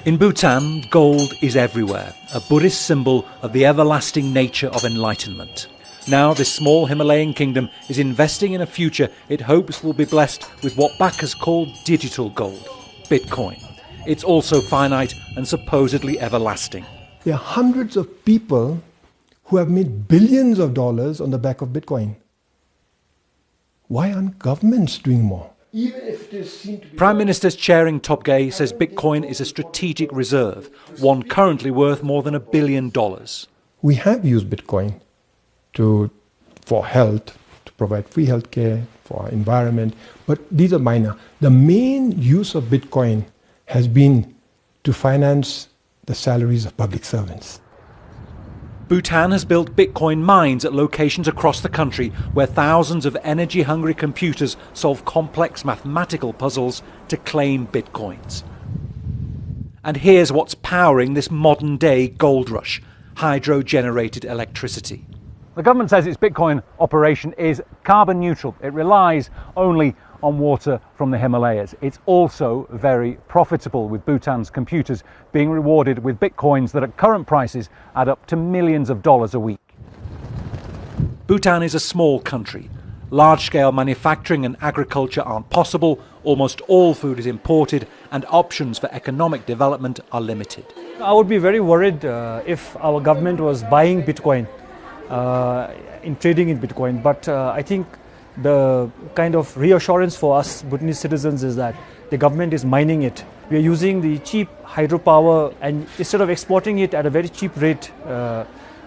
In Bhutan, gold is everywhere, a Buddhist symbol of the everlasting nature of enlightenment. Now this small Himalayan kingdom is investing in a future it hopes will be blessed with what backers call digital gold, Bitcoin. It's also finite and supposedly everlasting. There are hundreds of people who have made billions of dollars on the back of Bitcoin. Why aren't governments doing more? Prime Minister's chairing Topgay says Bitcoin is a strategic reserve, one currently worth more than $1 billion. We have used Bitcoin for health, to provide free healthcare, for our environment, but these are minor. The main use of Bitcoin has been to finance the salaries of public servants. Bhutan has built Bitcoin mines at locations across the country where thousands of energy-hungry computers solve complex mathematical puzzles to claim Bitcoins. And here's what's powering this modern-day gold rush: hydro-generated electricity. The government says its Bitcoin operation is carbon neutral. It relies only on water from the Himalayas. It's also very profitable, with Bhutan's computers being rewarded with Bitcoins that at current prices add up to millions of dollars a week. Bhutan is a small country. Large-scale manufacturing and agriculture aren't possible, almost all food is imported, and options for economic development are limited. I would be very worried if our government was buying Bitcoin, in trading in Bitcoin, but I think the kind of reassurance for us Bhutanese citizens is that the government is mining it. We are using the cheap hydropower, and instead of exporting it at a very cheap rate,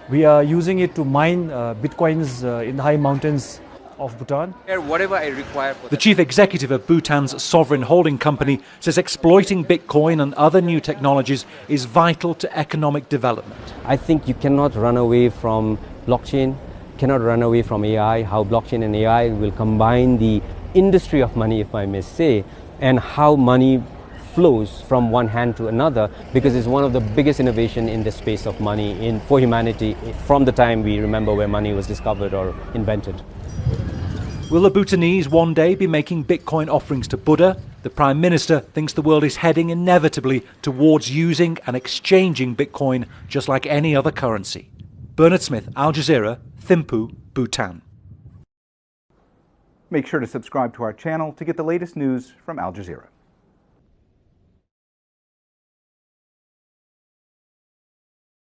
we are using it to mine Bitcoins in the high mountains of Bhutan. Whatever I require for the chief executive of Bhutan's sovereign holding company says exploiting Bitcoin and other new technologies is vital to economic development. I think you cannot run away from blockchain, cannot run away from AI, how blockchain and AI will combine the industry of money, if I may say, and how money flows from one hand to another, because it's one of the biggest innovation in the space of money for humanity from the time we remember where money was discovered or invented. Will the Bhutanese one day be making Bitcoin offerings to Buddha? The Prime Minister thinks the world is heading inevitably towards using and exchanging Bitcoin just like any other currency. Bernard Smith, Al Jazeera, Thimphu, Bhutan. Make sure to subscribe to our channel to get the latest news from Al Jazeera.